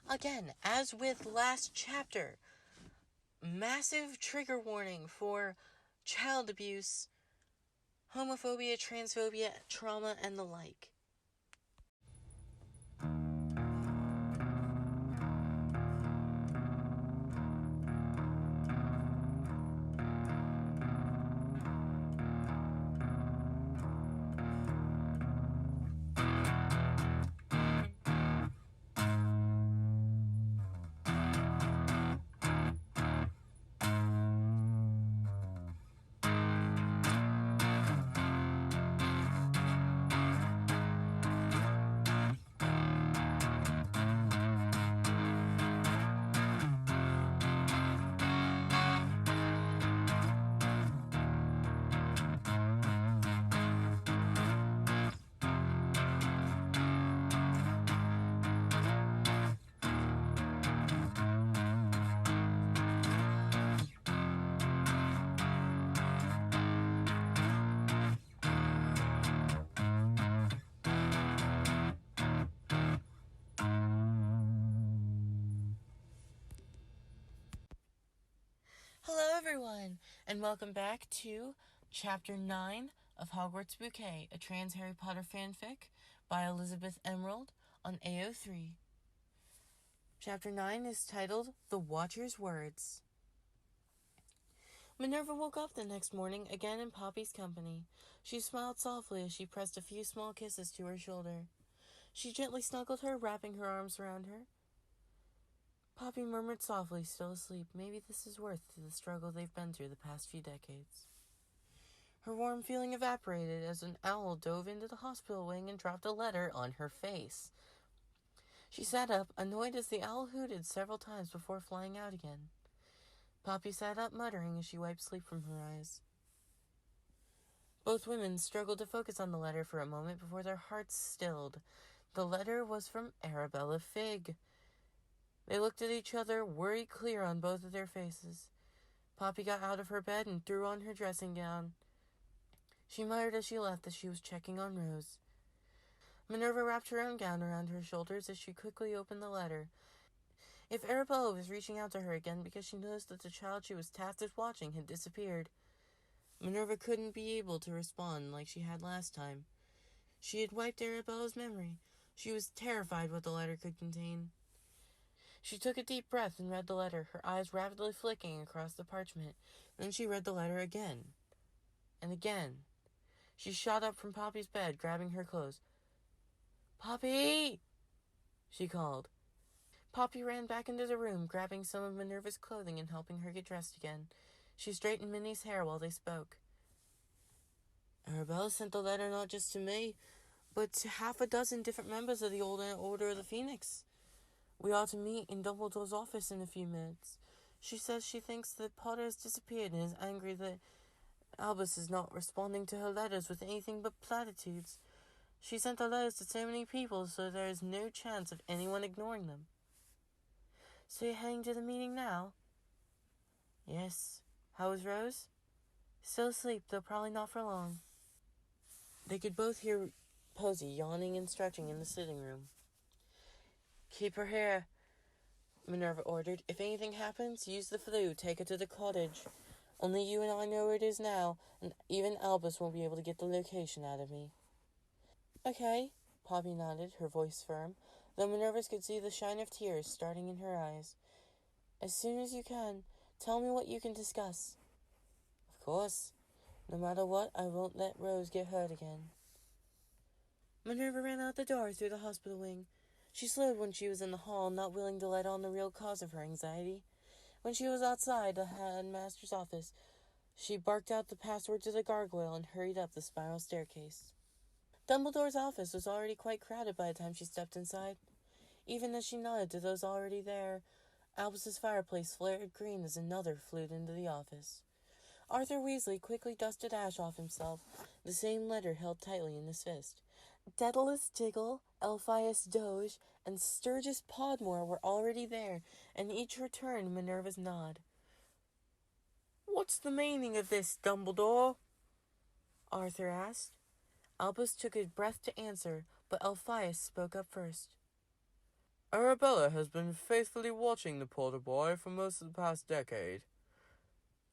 Again, as with last chapter, massive trigger warning for child abuse, homophobia, transphobia, trauma, and the like. Hello everyone, and welcome back to Chapter 9 of Hogwarts Bouquet, a trans Harry Potter fanfic by ElizabethEmerald on AO3. Chapter 9 is titled The Watcher's Words. Minerva woke up the next morning, again in Poppy's company. She smiled softly as she pressed a few small kisses to her shoulder. She gently snuggled her, wrapping her arms around her. Poppy murmured softly, still asleep, maybe this is worth the struggle they've been through the past few decades. Her warm feeling evaporated as an owl dove into the hospital wing and dropped a letter on her face. She sat up, annoyed as the owl hooted several times before flying out again. Poppy sat up, muttering as she wiped sleep from her eyes. Both women struggled to focus on the letter for a moment before their hearts stilled. The letter was from Arabella Figg. They looked at each other, worry clear on both of their faces. Poppy got out of her bed and threw on her dressing gown. She muttered as she left that she was checking on Rose. Minerva wrapped her own gown around her shoulders as she quickly opened the letter. If Arabella was reaching out to her again because she noticed that the child she was tasked with watching had disappeared, Minerva couldn't be able to respond like she had last time. She had wiped Arabella's memory. She was terrified what the letter could contain. She took a deep breath and read the letter, her eyes rapidly flicking across the parchment. Then she read the letter again. And again. She shot up from Poppy's bed, grabbing her clothes. "Poppy!" she called. Poppy ran back into the room, grabbing some of Minerva's clothing and helping her get dressed again. She straightened Minnie's hair while they spoke. "Arabella sent the letter not just to me, but to half a dozen different members of the Order of the Phoenix. We are to meet in Dumbledore's office in a few minutes. She says she thinks that Potter has disappeared and is angry that Albus is not responding to her letters with anything but platitudes. She sent the letters to so many people, so there is no chance of anyone ignoring them." "So you're heading to the meeting now?" "Yes. How is Rose?" "Still asleep, though probably not for long." They could both hear Posy yawning and stretching in the sitting room. "Keep her here," Minerva ordered. "If anything happens, use the flue. Take her to the cottage. Only you and I know where it is now, and even Albus won't be able to get the location out of me." "Okay," Poppy nodded, her voice firm, though Minerva could see the shine of tears starting in her eyes. "As soon as you can, tell me what you can discuss." "Of course. No matter what, I won't let Rose get hurt again." Minerva ran out the door through the hospital wing. She slowed when she was in the hall, not willing to let on the real cause of her anxiety. When she was outside the headmaster's office, she barked out the password to the gargoyle and hurried up the spiral staircase. Dumbledore's office was already quite crowded by the time she stepped inside. Even as she nodded to those already there, Albus's fireplace flared green as another flew into the office. Arthur Weasley quickly dusted ash off himself, the same letter held tightly in his fist. Daedalus Diggle, Elphias Doge, and Sturgis Podmore were already there, and each returned Minerva's nod. "What's the meaning of this, Dumbledore?" Arthur asked. Albus took a breath to answer, but Elphias spoke up first. Arabella has been faithfully watching the Potter boy for most of the past decade.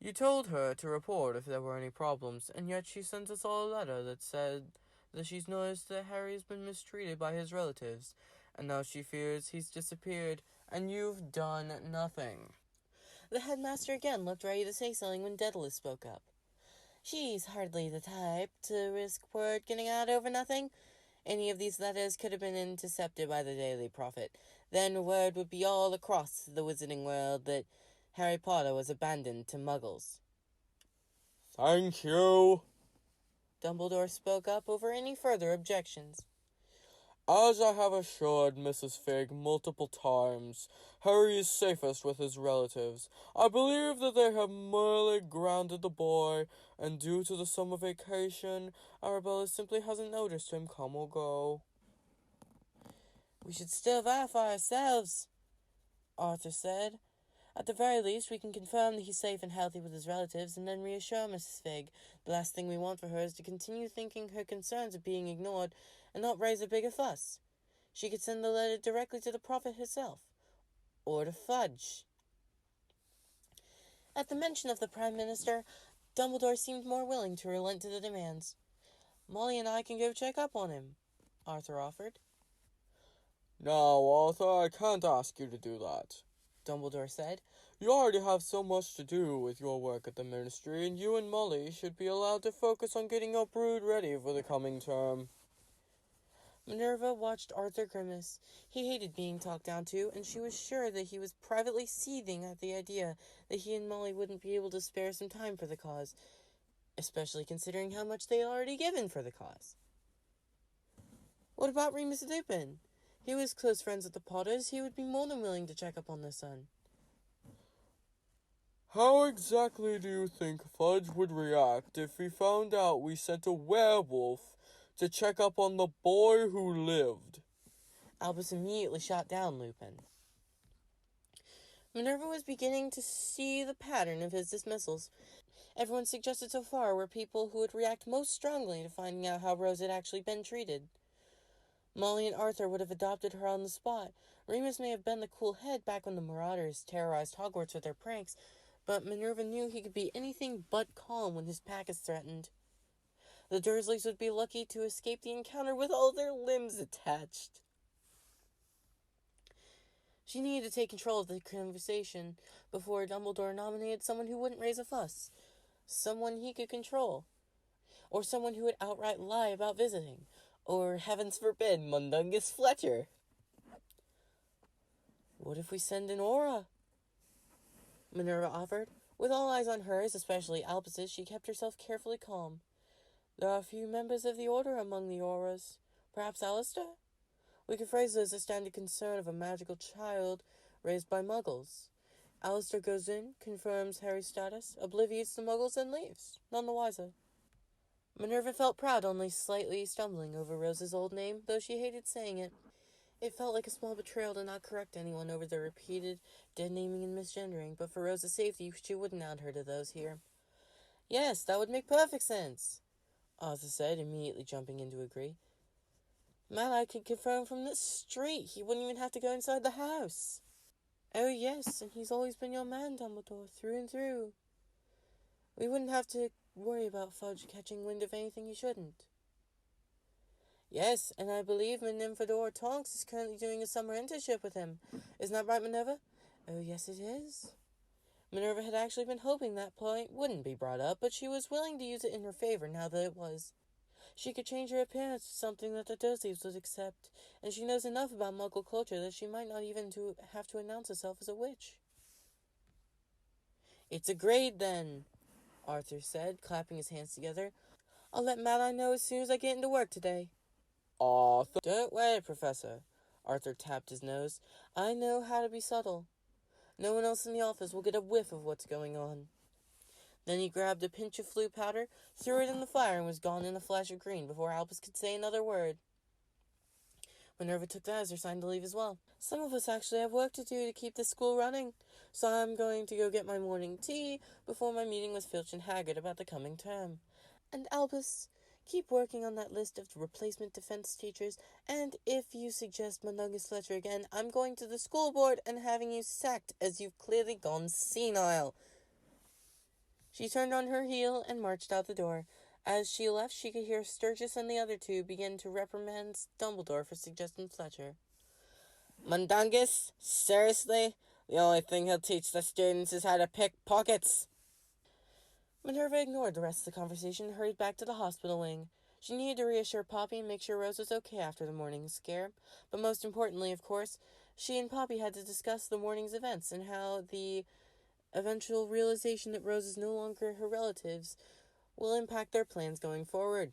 You told her to report if there were any problems, and yet she sent us all a letter that said that she's noticed that Harry has been mistreated by his relatives, and now she fears he's disappeared, and you've done nothing. The headmaster again looked ready to say something when Daedalus spoke up. She's hardly the type to risk word getting out over nothing. Any of these letters could have been intercepted by the Daily Prophet. Then word would be all across the wizarding world that Harry Potter was abandoned to muggles. Thank you. Dumbledore spoke up over any further objections. As I have assured Mrs. Figg multiple times, Harry is safest with his relatives. I believe that they have merely grounded the boy, and due to the summer vacation, Arabella simply hasn't noticed him come or go. We should still verify ourselves, Arthur said. At the very least, we can confirm that he's safe and healthy with his relatives, and then reassure Mrs. Figg. The last thing we want for her is to continue thinking her concerns are being ignored and not raise a bigger fuss. She could send the letter directly to the prophet herself, or to Fudge. At the mention of the Prime Minister, Dumbledore seemed more willing to relent to the demands. Molly and I can go check up on him, Arthur offered. No, Arthur, I can't ask you to do that, Dumbledore said. You already have so much to do with your work at the Ministry, and you and Molly should be allowed to focus on getting your brood ready for the coming term. Minerva watched Arthur grimace. He hated being talked down to, and she was sure that he was privately seething at the idea that he and Molly wouldn't be able to spare some time for the cause, especially considering how much they had already given for the cause. What about Remus Lupin? He was close friends with the Potters. He would be more than willing to check up on their son. How exactly do you think Fudge would react if he found out we sent a werewolf to check up on the boy who lived? Albus immediately shot down Lupin. Minerva was beginning to see the pattern of his dismissals. Everyone suggested so far were people who would react most strongly to finding out how Rose had actually been treated. Molly and Arthur would have adopted her on the spot. Remus may have been the cool head back when the Marauders terrorized Hogwarts with their pranks, but Minerva knew he could be anything but calm when his pack is threatened. The Dursleys would be lucky to escape the encounter with all their limbs attached. She needed to take control of the conversation before Dumbledore nominated someone who wouldn't raise a fuss, someone he could control, or someone who would outright lie about visiting, or, heavens forbid, Mundungus Fletcher. What if we send an aura? Minerva offered. With all eyes on hers, especially Albus's, she kept herself carefully calm. There are a few members of the Order among the auras. Perhaps Alistair? We could phrase it as a standard concern of a magical child raised by muggles. Alistair goes in, confirms Harry's status, obliviates the muggles, and leaves, none the wiser. Minerva felt proud, only slightly stumbling over Rose's old name, though she hated saying it. It felt like a small betrayal to not correct anyone over their repeated dead-naming and misgendering, but for Rose's safety, she wouldn't add her to those here. Yes, that would make perfect sense, Arthur said, immediately jumping in to agree. Mad-Eye could confirm from the street. He wouldn't even have to go inside the house. Oh, yes, and he's always been your man, Dumbledore, through and through. We wouldn't have to worry about Fudge catching wind of anything he shouldn't. Yes, and I believe Nymphadora Tonks is currently doing a summer internship with him. Isn't that right, Minerva? Oh, yes, it is. Minerva had actually been hoping that point wouldn't be brought up, but she was willing to use it in her favor now that it was. She could change her appearance to something that the Dursleys would accept, and she knows enough about Muggle culture that she might not even have to announce herself as a witch. It's agreed, then, Arthur said, clapping his hands together. I'll let Mad-Eye know as soon as I get into work today. Arthur. Don't worry, Professor. Arthur tapped his nose. I know how to be subtle. No one else in the office will get a whiff of what's going on. Then he grabbed a pinch of Floo powder, threw it in the fire, and was gone in a flash of green before Albus could say another word. Minerva took that as her sign to leave as well. Some of us actually have work to do to keep this school running, so I'm going to go get my morning tea before my meeting with Filch and Hagrid about the coming term. And Albus, Keep working on that list of replacement defense teachers, and if you suggest Mundungus Fletcher again, I'm going to the school board and having you sacked, as you've clearly gone senile." She turned on her heel and marched out the door. As she left, she could hear Sturgis and the other two begin to reprimand Dumbledore for suggesting Fletcher. "Mundungus? Seriously? The only thing he'll teach the students is how to pick pockets." Minerva ignored the rest of the conversation and hurried back to the hospital wing. She needed to reassure Poppy and make sure Rose was okay after the morning's scare. But most importantly, of course, she and Poppy had to discuss the morning's events and how the eventual realization that Rose is no longer her relatives will impact their plans going forward.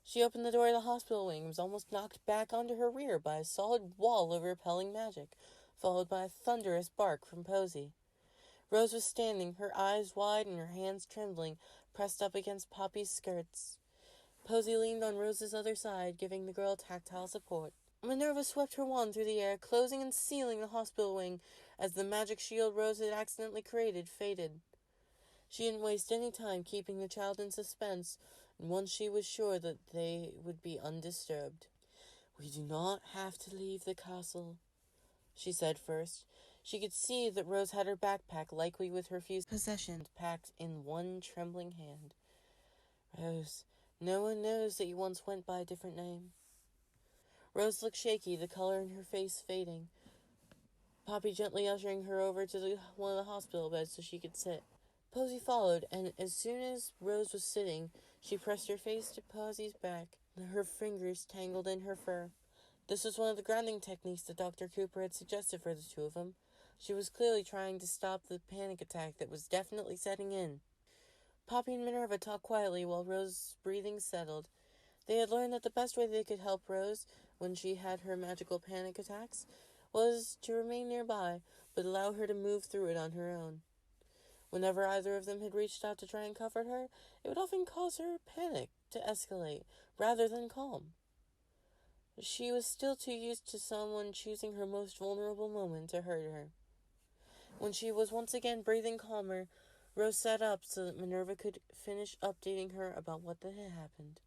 She opened the door of the hospital wing and was almost knocked back onto her rear by a solid wall of repelling magic, followed by a thunderous bark from Posy. Rose was standing, her eyes wide and her hands trembling, pressed up against Poppy's skirts. Posy leaned on Rose's other side, giving the girl tactile support. Minerva swept her wand through the air, closing and sealing the hospital wing as the magic shield Rose had accidentally created faded. She didn't waste any time keeping the child in suspense, and once she was sure that they would be undisturbed. "We do not have to leave the castle," she said first. She could see that Rose had her backpack, likely with her few possessions, packed in one trembling hand. "Rose, no one knows that you once went by a different name." Rose looked shaky, the color in her face fading. Poppy gently ushering her over to one of the hospital beds so she could sit. Posy followed, and as soon as Rose was sitting, she pressed her face to Posy's back, and her fingers tangled in her fur. This was one of the grounding techniques that Dr. Cooper had suggested for the two of them. She was clearly trying to stop the panic attack that was definitely setting in. Poppy and Minerva talked quietly while Rose's breathing settled. They had learned that the best way they could help Rose when she had her magical panic attacks was to remain nearby, but allow her to move through it on her own. Whenever either of them had reached out to try and comfort her, it would often cause her panic to escalate, rather than calm. She was still too used to someone choosing her most vulnerable moment to hurt her. When she was once again breathing calmer, Rose sat up so that Minerva could finish updating her about what had happened.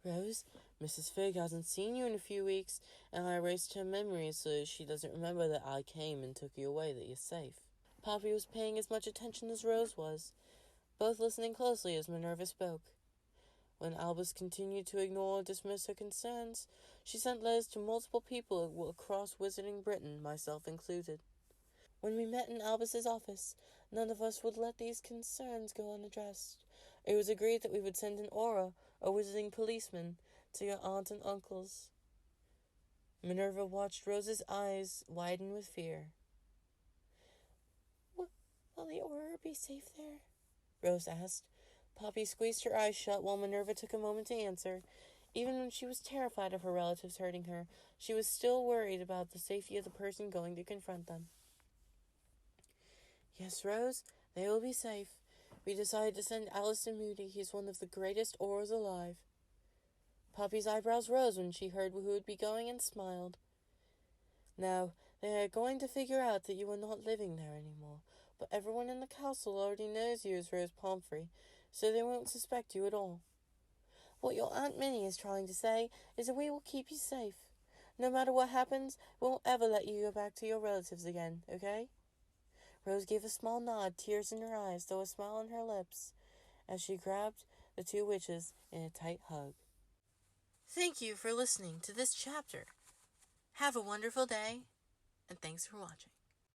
"Rose, Mrs. Fig hasn't seen you in a few weeks, and I erased her memory so she doesn't remember that I came and took you away, that you're safe." Poppy was paying as much attention as Rose was, both listening closely as Minerva spoke. When Albus continued to ignore or dismiss her concerns, she sent letters to multiple people across Wizarding Britain, myself included. When we met in Albus's office, none of us would let these concerns go unaddressed. It was agreed that we would send an aura, a wizarding policeman, to your aunt and uncles. Minerva watched Rose's eyes widen with fear. Will the aura be safe there?" Rose asked. Poppy squeezed her eyes shut while Minerva took a moment to answer. Even when she was terrified of her relatives hurting her, she was still worried about the safety of the person going to confront them. "Yes, Rose, they will be safe. We decided to send Alistair Moody. He's one of the greatest auras alive." Poppy's eyebrows rose when she heard who would be going and smiled. "Now, they are going to figure out that you are not living there anymore, but everyone in the castle already knows you as Rose Pomfrey, so they won't suspect you at all. What your Aunt Minnie is trying to say is that we will keep you safe. No matter what happens, we won't ever let you go back to your relatives again, okay?" Rose gave a small nod, tears in her eyes, though a smile on her lips, as she grabbed the two witches in a tight hug. Thank you for listening to this chapter. Have a wonderful day, and thanks for watching.